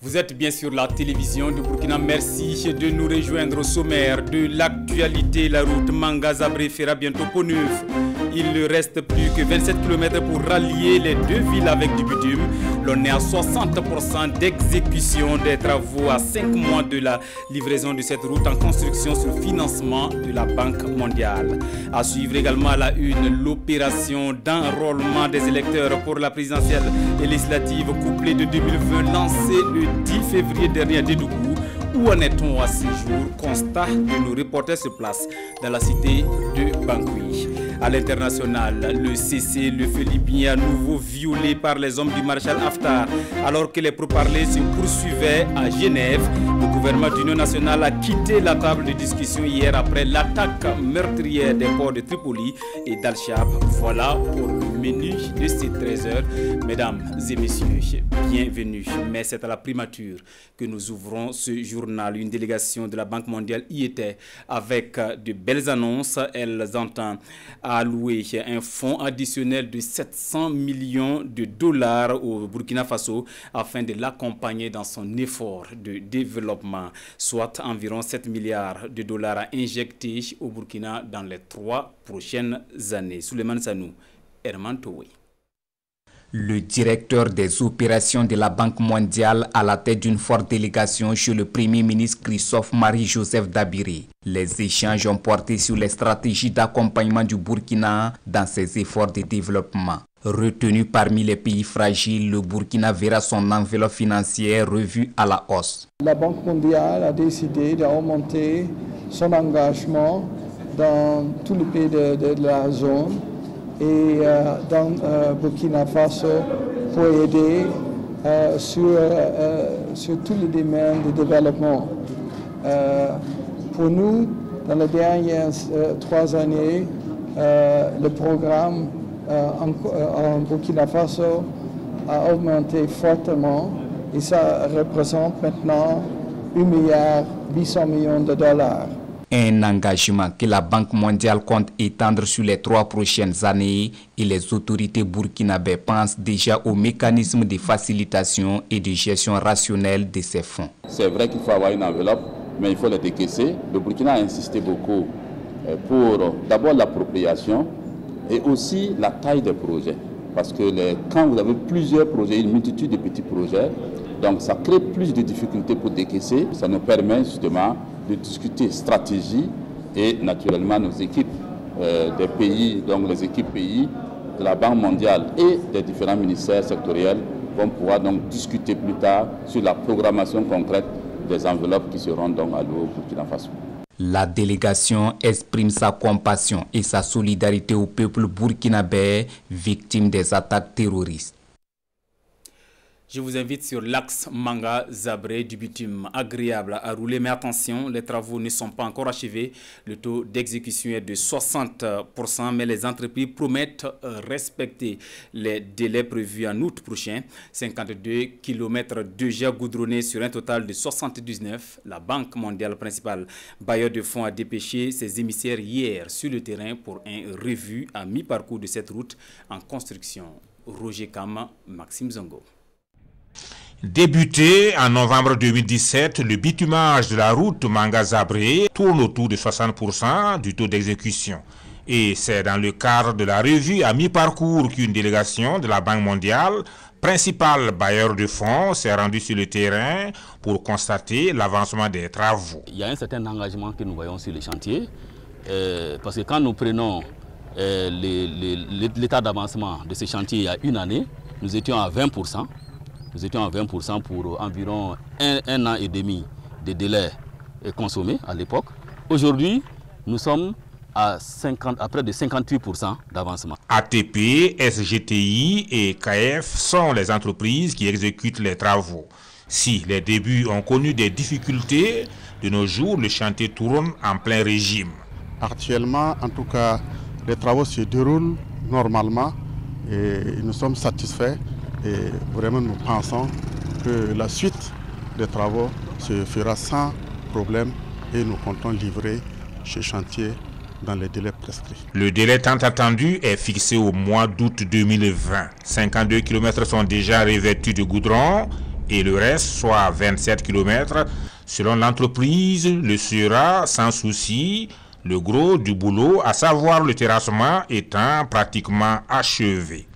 Vous êtes bien sur la télévision de Burkina. Merci de nous rejoindre au sommaire de l'actualité. La route Manga-Zabré fera bientôt Pont-Neuf. Il ne reste plus que 27 km pour rallier les deux villes avec du bitume. L'on est à 60% d'exécution des travaux à 5 mois de la livraison de cette route en construction sur financement de la Banque mondiale. À suivre également à la une, l'opération d'enrôlement des électeurs pour la présidentielle et législative couplée de 2020 lancée le 10 février dernier à Dédougou. Où en est-on à ce jour? Constat de nos reporters sur place dans la cité de Bangui. À l'international, le cessez-le-feu libyen est à nouveau violé par les hommes du maréchal Haftar. Alors que les pourparlers se poursuivaient à Genève, le gouvernement d'Union nationale a quitté la table de discussion hier après l'attaque meurtrière des ports de Tripoli et d'Al-Shab. Voilà pour le menu de ces 13h. Mesdames et messieurs, bienvenue. Mais c'est à la primature que nous ouvrons ce journal. Une délégation de la Banque mondiale y était avec de belles annonces. Elles entendent allouer un fonds additionnel de 700 millions de dollars au Burkina Faso afin de l'accompagner dans son effort de développement, soit environ 7 milliards de dollars à injecter au Burkina dans les 3 prochaines années. Souleymane Sanou, Herman Towe. Le directeur des opérations de la Banque mondiale à la tête d'une forte délégation chez le Premier ministre Christophe Marie-Joseph Dabiri. Les échanges ont porté sur les stratégies d'accompagnement du Burkina dans ses efforts de développement. Retenu parmi les pays fragiles, le Burkina verra son enveloppe financière revue à la hausse. La Banque mondiale a décidé d'augmenter son engagement dans tous les pays de la zone et dans Burkina Faso pour aider sur tous les domaines de développement. Pour nous, dans les dernières 3 années, le programme en Burkina Faso a augmenté fortement et ça représente maintenant 1,8 milliard de dollars. Un engagement que la Banque mondiale compte étendre sur les 3 prochaines années et les autorités burkinabées pensent déjà aux mécanismes de facilitation et de gestion rationnelle de ces fonds. C'est vrai qu'il faut avoir une enveloppe, mais il faut les décaisser. Le Burkina a insisté beaucoup pour d'abord l'appropriation et aussi la taille des projets. Parce que quand vous avez plusieurs projets, une multitude de petits projets, donc ça crée plus de difficultés pour décaisser. Ça nous permet justement de discuter stratégie et naturellement nos équipes des pays, donc les équipes pays de la Banque mondiale et des différents ministères sectoriels vont pouvoir donc discuter plus tard sur la programmation concrète des enveloppes qui seront donc allouées au Burkina Faso. La délégation exprime sa compassion et sa solidarité au peuple burkinabé victime des attaques terroristes. Je vous invite sur l'axe Manga-Zabré du bitume agréable à rouler. Mais attention, les travaux ne sont pas encore achevés. Le taux d'exécution est de 60%, mais les entreprises promettent respecter les délais prévus en août prochain. 52 km déjà goudronnés sur un total de 79. La Banque mondiale principale bailleur de fonds a dépêché ses émissaires hier sur le terrain pour un revue à mi-parcours de cette route en construction. Roger Kama, Maxime Zongo. Débuté en novembre 2017, le bitumage de la route Manga-Zabré tourne autour de 60% du taux d'exécution. Et c'est dans le cadre de la revue à mi-parcours qu'une délégation de la Banque mondiale, principal bailleur de fonds, s'est rendue sur le terrain pour constater l'avancement des travaux. Il y a un certain engagement que nous voyons sur les chantiers, parce que quand nous prenons l'état d'avancement de ces chantiers il y a une année, nous étions à 20%. Nous étions à 20% pour environ un an et demi de délai consommé à l'époque. Aujourd'hui, nous sommes à près de 58% d'avancement. ATP, SGTI et KF sont les entreprises qui exécutent les travaux. Si les débuts ont connu des difficultés, de nos jours, le chantier tourne en plein régime. Actuellement, en tout cas, les travaux se déroulent normalement et nous sommes satisfaits. Et vraiment, nous pensons que la suite des travaux se fera sans problème et nous comptons livrer ce chantier dans les délais prescrits. Le délai tant attendu est fixé au mois d'août 2020. 52 km sont déjà revêtus de goudron et le reste, soit 27 km, selon l'entreprise, le sera sans souci. Le gros du boulot, à savoir le terrassement, étant pratiquement achevé.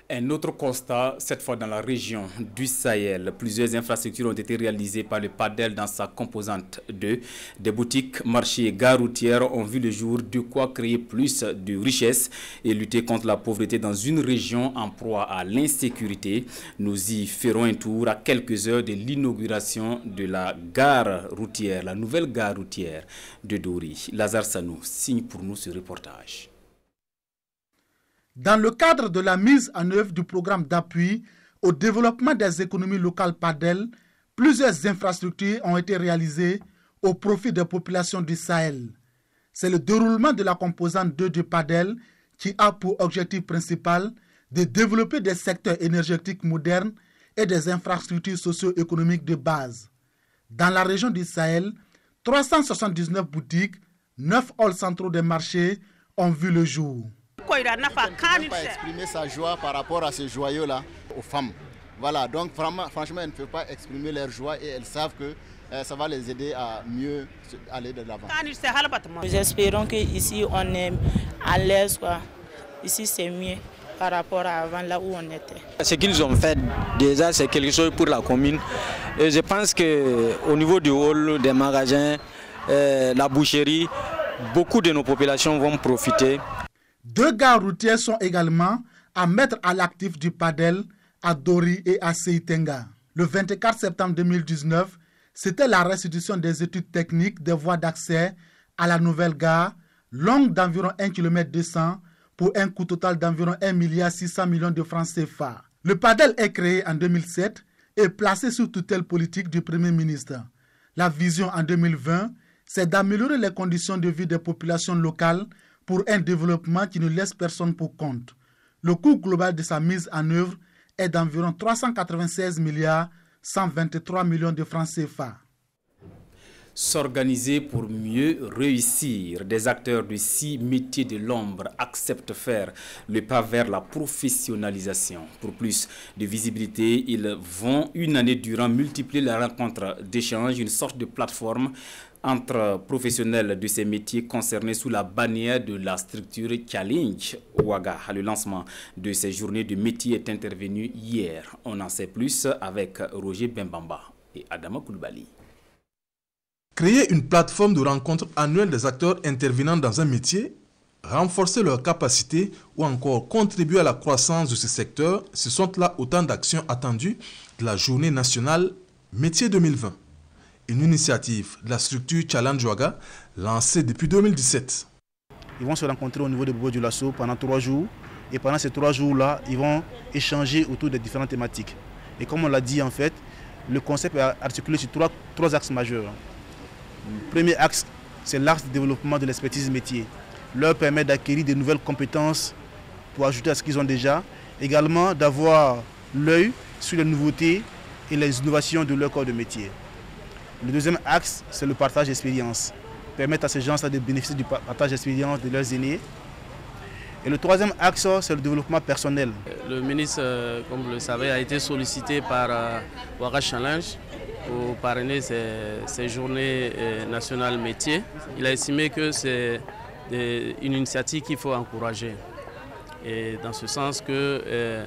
Un autre constat, cette fois dans la région du Sahel. Plusieurs infrastructures ont été réalisées par le PADEL dans sa composante 2. Des boutiques, marchés et gares routières ont vu le jour, de quoi créer plus de richesses et lutter contre la pauvreté dans une région en proie à l'insécurité. Nous y ferons un tour à quelques heures de l'inauguration de la gare routière, la nouvelle gare routière de Dori. Lazare Sanou signe pour nous ce reportage. Dans le cadre de la mise en œuvre du programme d'appui au développement des économies locales PADEL, plusieurs infrastructures ont été réalisées au profit des populations du Sahel. C'est le déroulement de la composante 2 du PADEL qui a pour objectif principal de développer des secteurs énergétiques modernes et des infrastructures socio-économiques de base. Dans la région du Sahel, 379 boutiques, 9 halls centraux des marchés ont vu le jour. On ne peut pas exprimer sa joie par rapport à ce joyau-là aux femmes. Voilà, donc franchement, elles ne peuvent pas exprimer leur joie et elles savent que ça va les aider à mieux aller de l'avant. Nous espérons qu'ici on est à l'aise. Ici c'est mieux par rapport à avant, là où on était. Ce qu'ils ont fait déjà, c'est quelque chose pour la commune. Et je pense qu'au niveau du hall, des magasins, la boucherie, beaucoup de nos populations vont profiter. 2 gares routières sont également à mettre à l'actif du PADEL à Dori et à Seitenga. Le 24 septembre 2019, c'était la restitution des études techniques des voies d'accès à la nouvelle gare, longue d'environ 1,2 km pour un coût total d'environ 1,6 milliard de francs CFA. Le PADEL est créé en 2007 et placé sous tutelle politique du Premier ministre. La vision en 2020, c'est d'améliorer les conditions de vie des populations locales pour un développement qui ne laisse personne pour compte. Le coût global de sa mise en œuvre est d'environ 396 milliards 123 millions de francs CFA. S'organiser pour mieux réussir. Des acteurs de 6 métiers de l'ombre acceptent faire le pas vers la professionnalisation. Pour plus de visibilité, ils vont une année durant multiplier la rencontre d'échange, une sorte de plateforme entre professionnels de ces métiers concernés sous la bannière de la structure Challenge Ouaga. Le lancement de ces journées de métiers est intervenu hier. On en sait plus avec Roger Bembamba et Adama Koulibaly. Créer une plateforme de rencontre annuelle des acteurs intervenant dans un métier, renforcer leurs capacités ou encore contribuer à la croissance de ce secteur, ce sont là autant d'actions attendues de la journée nationale Métier 2020. Une initiative de la structure Challenge Ouaga lancée depuis 2017. Ils vont se rencontrer au niveau de Bobo du Lasso pendant 3 jours. Et pendant ces 3 jours-là, ils vont échanger autour des différentes thématiques. Et comme on l'a dit en fait, le concept est articulé sur trois axes majeurs. Le premier axe, c'est l'axe de développement de l'expertise métier. Leur permettre d'acquérir de nouvelles compétences pour ajouter à ce qu'ils ont déjà. Également d'avoir l'œil sur les nouveautés et les innovations de leur corps de métier. Le deuxième axe, c'est le partage d'expérience. Permettre à ces gens-là de bénéficier du partage d'expérience de leurs aînés. Et le troisième axe, c'est le développement personnel. Le ministre, comme vous le savez, a été sollicité par Ouaga Challenge pour parrainer ces journées nationales métiers. Il a estimé que c'est une initiative qu'il faut encourager. Et dans ce sens que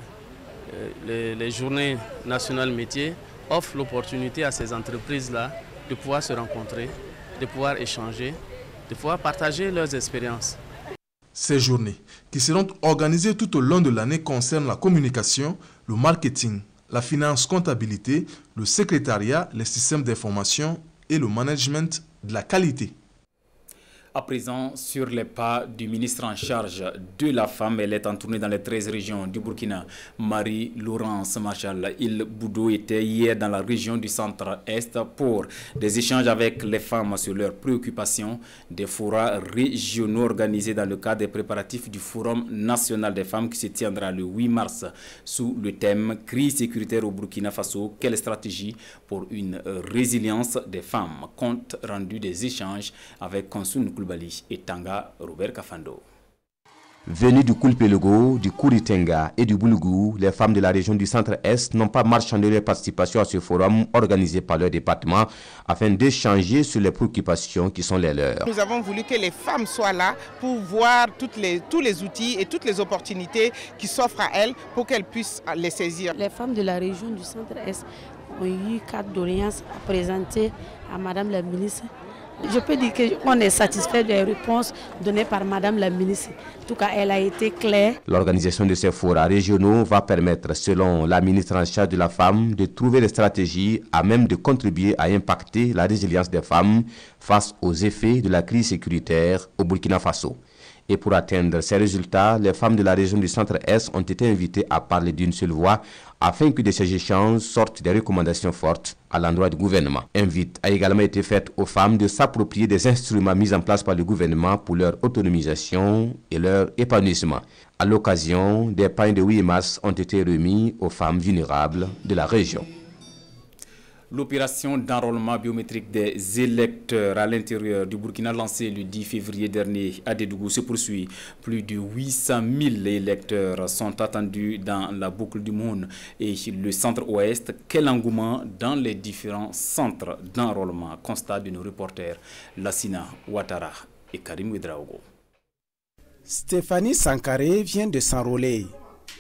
les journées nationales métiers offrent l'opportunité à ces entreprises-là de pouvoir se rencontrer, de pouvoir échanger, de pouvoir partager leurs expériences. Ces journées, qui seront organisées tout au long de l'année, concernent la communication, le marketing, la finance, comptabilité, le secrétariat, les systèmes d'information et le management de la qualité. À présent, sur les pas du ministre en charge de la femme, elle est en tournée dans les 13 régions du Burkina. Marie-Laurence Marchal Il-Boudou était hier dans la région du centre-est pour des échanges avec les femmes sur leurs préoccupations, des forats régionaux organisés dans le cadre des préparatifs du Forum national des femmes qui se tiendra le 8 mars sous le thème « Crise sécuritaire au Burkina Faso, quelle stratégie pour une résilience des femmes ?» Compte rendu des échanges avec Konsun Koulibaly et Tanga Robert Kafando. Venues du Kulpelogo, du Kouritenga et du Boulgour, les femmes de la région du Centre-Est n'ont pas marchandé leur participation à ce forum organisé par leur département afin d'échanger sur les préoccupations qui sont les leurs. Nous avons voulu que les femmes soient là pour voir tous les outils et toutes les opportunités qui s'offrent à elles pour qu'elles puissent les saisir. Les femmes de la région du Centre-Est ont eu 4 doléances à présenter à Madame la ministre. Je peux dire qu'on est satisfait des réponses données par Madame la ministre. En tout cas, elle a été claire. L'organisation de ces forats régionaux va permettre, selon la ministre en charge de la femme, de trouver des stratégies à même de contribuer à impacter la résilience des femmes face aux effets de la crise sécuritaire au Burkina Faso. Et pour atteindre ces résultats, les femmes de la région du Centre-Est ont été invitées à parler d'une seule voix afin que de ces échanges sortent des recommandations fortes à l'endroit du gouvernement. Invite a également été faite aux femmes de s'approprier des instruments mis en place par le gouvernement pour leur autonomisation et leur épanouissement. À l'occasion, des pains de 8 mars ont été remis aux femmes vulnérables de la région. L'opération d'enrôlement biométrique des électeurs à l'intérieur du Burkina lancée le 10 février dernier à Dédougou se poursuit. Plus de 800 000 électeurs sont attendus dans la boucle du monde et le centre-ouest. Quel engouement dans les différents centres d'enrôlement, constat de nos reporters Lassina Ouattara et Karim Ouedraogo. Stéphanie Sankaré vient de s'enrôler.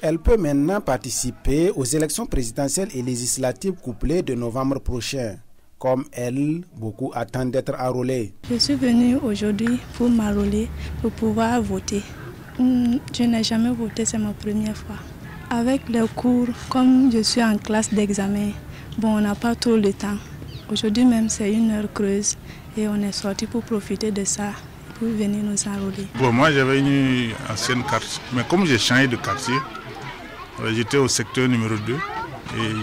Elle peut maintenant participer aux élections présidentielles et législatives couplées de novembre prochain. Comme elle, beaucoup attendent d'être enrôlés. Je suis venue aujourd'hui pour m'enrôler, pour pouvoir voter. Je n'ai jamais voté, c'est ma première fois. Avec les cours, comme je suis en classe d'examen, on n'a pas trop le temps. Aujourd'hui même, c'est une heure creuse et on est sorti pour profiter de ça, pour venir nous enrôler. Moi, j'avais une ancienne carte, mais comme j'ai changé de quartier, j'étais au secteur numéro 2 et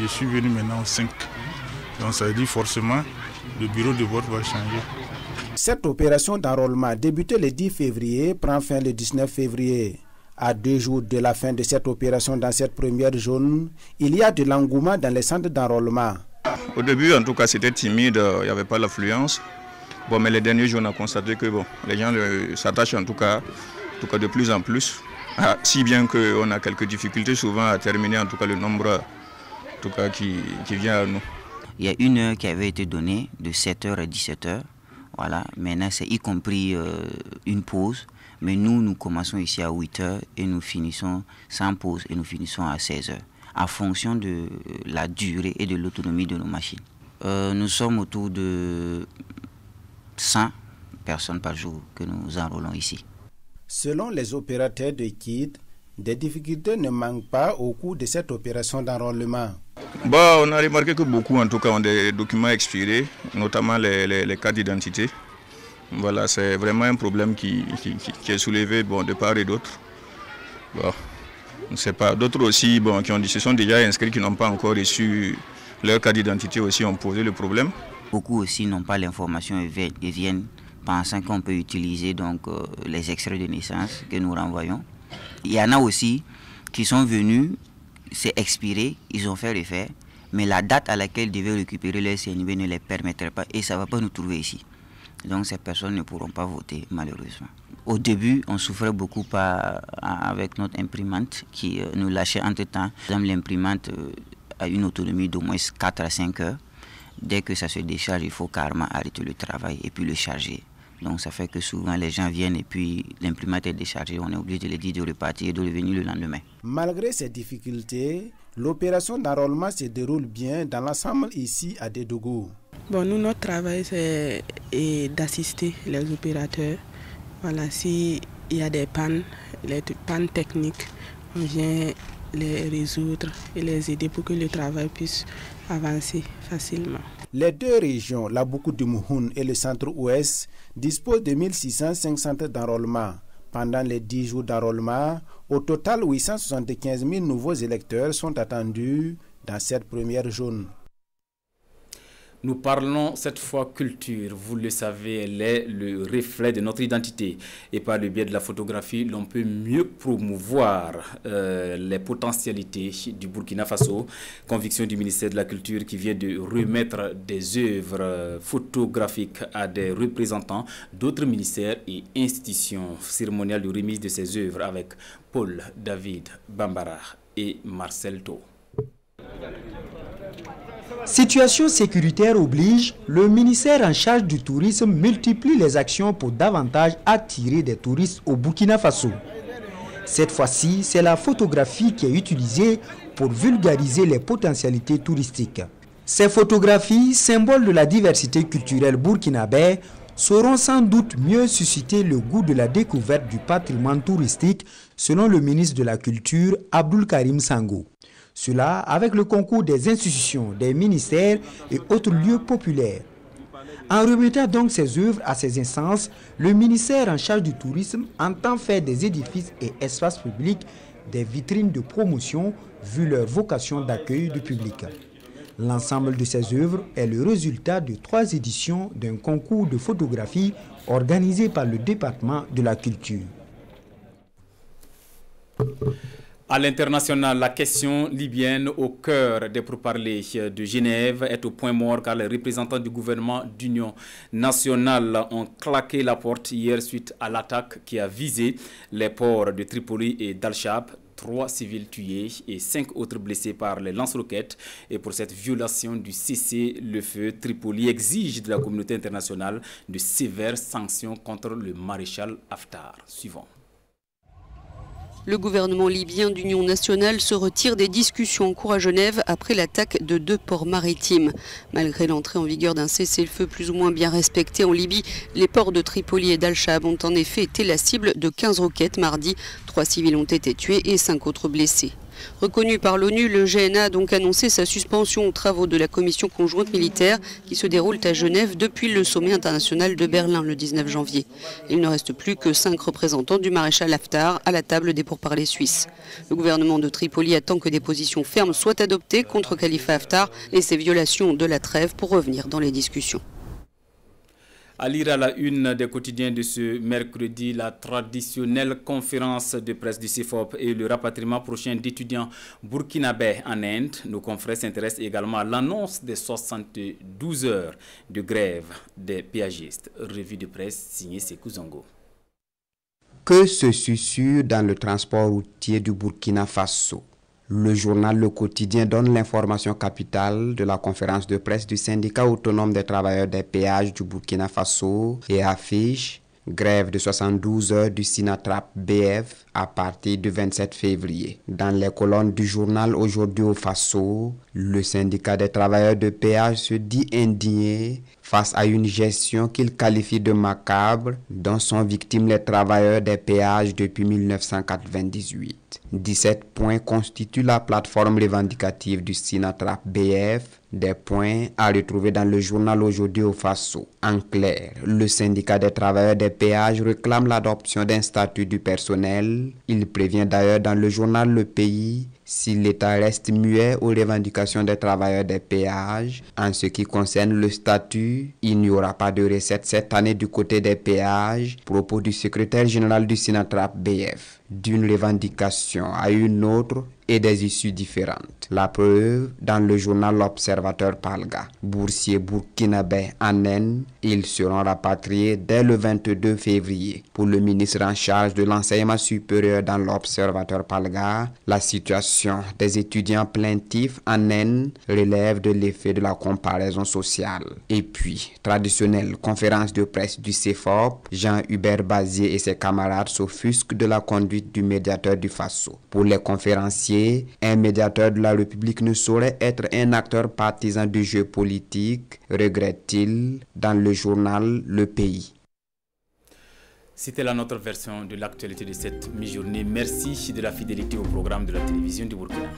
je suis venu maintenant au 5. Donc ça veut dire forcément le bureau de vote va changer. Cette opération d'enrôlement débutée le 10 février prend fin le 19 février. À 2 jours de la fin de cette opération dans cette première zone, il y a de l'engouement dans les centres d'enrôlement. Au début, en tout cas, c'était timide, il n'y avait pas l'affluence. Mais les derniers jours, on a constaté que les gens s'attachent en tout cas de plus en plus. Si bien qu'on a quelques difficultés souvent à terminer en tout cas le nombre en tout cas, qui vient à nous. Il y a une heure qui avait été donnée de 7h à 17h. Voilà. Maintenant, c'est y compris une pause. Mais nous commençons ici à 8h et nous finissons sans pause et nous finissons à 16h. En fonction de la durée et de l'autonomie de nos machines. Nous sommes autour de 100 personnes par jour que nous enrôlons ici. Selon les opérateurs de kits, des difficultés ne manquent pas au cours de cette opération d'enrôlement. On a remarqué que beaucoup en tout cas ont des documents expirés, notamment les cartes d'identité. Voilà, c'est vraiment un problème qui est soulevé de part et d'autre. On ne sait pas. D'autres aussi qui se sont déjà inscrits, qui n'ont pas encore reçu leur carte d'identité aussi ont posé le problème. Beaucoup aussi n'ont pas l'information et viennent pensant qu'on peut utiliser les extraits de naissance que nous renvoyons. Il y en a aussi qui sont venus, c'est expiré, ils ont fait le faire, mais la date à laquelle ils devaient récupérer leur CNB ne les permettrait pas et ça ne va pas nous trouver ici. Donc ces personnes ne pourront pas voter malheureusement. Au début, on souffrait beaucoup avec notre imprimante qui nous lâchait entre-temps. L'imprimante a une autonomie d'au moins 4 à 5 heures. Dès que ça se décharge, il faut carrément arrêter le travail et puis le charger. Donc ça fait que souvent les gens viennent et puis l'imprimante est déchargée, on est obligé de les dire de repartir et de revenir le lendemain. Malgré ces difficultés, l'opération d'enrôlement se déroule bien dans l'ensemble ici à Dédougou. Nous, notre travail c'est d'assister les opérateurs. Voilà, s'il y a des pannes techniques, on vient les résoudre et les aider pour que le travail puisse avancer facilement. Les deux régions, la Boukou du Mouhoun et le centre-ouest, disposent de 1605 centres d'enrôlement. Pendant les 10 jours d'enrôlement, au total 875 000 nouveaux électeurs sont attendus dans cette première zone. Nous parlons cette fois culture. Vous le savez, elle est le reflet de notre identité. Et par le biais de la photographie, l'on peut mieux promouvoir les potentialités du Burkina Faso. Conviction du ministère de la Culture qui vient de remettre des œuvres photographiques à des représentants d'autres ministères et institutions. Cérémonial de remise de ces œuvres avec Paul David Bambara et Marcel Tau. Situation sécuritaire oblige, le ministère en charge du tourisme multiplie les actions pour davantage attirer des touristes au Burkina Faso. Cette fois-ci, c'est la photographie qui est utilisée pour vulgariser les potentialités touristiques. Ces photographies, symboles de la diversité culturelle burkinabé, sauront sans doute mieux susciter le goût de la découverte du patrimoine touristique, selon le ministre de la Culture, Abdoul Karim Sango. Cela avec le concours des institutions, des ministères et autres lieux populaires. En remettant donc ces œuvres à ces instances, le ministère en charge du tourisme entend faire des édifices et espaces publics des vitrines de promotion vu leur vocation d'accueil du public. L'ensemble de ces œuvres est le résultat de 3 éditions d'un concours de photographie organisé par le département de la culture. À l'international, la question libyenne au cœur des pourparlers de Genève est au point mort car les représentants du gouvernement d'union nationale ont claqué la porte hier suite à l'attaque qui a visé les ports de Tripoli et d'Al-Chab. 3 civils tués et 5 autres blessés par les lance-roquettes. Et pour cette violation du cessez-le-feu, Tripoli exige de la communauté internationale de sévères sanctions contre le maréchal Haftar. Suivant. Le gouvernement libyen d'union nationale se retire des discussions en cours à Genève après l'attaque de 2 ports maritimes. Malgré l'entrée en vigueur d'un cessez-le-feu plus ou moins bien respecté en Libye, les ports de Tripoli et d'Al-Chab ont en effet été la cible de 15 roquettes mardi. 3 civils ont été tués et 5 autres blessés. Reconnu par l'ONU, le GNA a donc annoncé sa suspension aux travaux de la commission conjointe militaire qui se déroule à Genève depuis le sommet international de Berlin le 19 janvier. Il ne reste plus que 5 représentants du maréchal Haftar à la table des pourparlers suisses. Le gouvernement de Tripoli attend que des positions fermes soient adoptées contre Khalifa Haftar et ses violations de la trêve pour revenir dans les discussions. À lire à la une des quotidiens de ce mercredi, la traditionnelle conférence de presse du CEFOP et le rapatriement prochain d'étudiants burkinabés en Inde. Nos confrères s'intéressent également à l'annonce des 72 heures de grève des péagistes. Revue de presse signée Sekou Zongo. Que se susurre dans le transport routier du Burkina Faso? Le journal Le Quotidien donne l'information capitale de la conférence de presse du syndicat autonome des travailleurs des péages du Burkina Faso et affiche grève de 72 heures du Sinatrap BF à partir du 27 février. Dans les colonnes du journal Aujourd'hui au Faso, le syndicat des travailleurs de péage se dit indigné face à une gestion qu'il qualifie de macabre dont sont victimes les travailleurs des péages depuis 1998. 17 points constituent la plateforme revendicative du Sinatrap BF, des points à retrouver dans le journal Aujourd'hui au Faso. En clair, le syndicat des travailleurs des péages réclame l'adoption d'un statut du personnel. Il prévient d'ailleurs dans le journal Le Pays si l'État reste muet aux revendications des travailleurs des péages. En ce qui concerne le statut, il n'y aura pas de recettes cette année du côté des péages. Propos du secrétaire général du Sinatrap BF. D'une revendication à une autre et des issues différentes. La preuve dans le journal L'Observateur Palga. Boursiers burkinabés en Inde, ils seront rapatriés dès le 22 février. Pour le ministre en charge de l'enseignement supérieur dans l'Observateur Palga, la situation des étudiants plaintifs en Inde relève de l'effet de la comparaison sociale. Et puis, traditionnelle conférence de presse du CEFOP, Jean-Hubert Bazier et ses camarades s'offusquent de la conduite du médiateur du Faso. Pour les conférenciers, un médiateur de la République ne saurait être un acteur partisan du jeu politique, regrette-t-il dans le journal Le Pays. C'était la notre version de l'actualité de cette mi-journée. Merci de la fidélité au programme de la télévision du Burkina.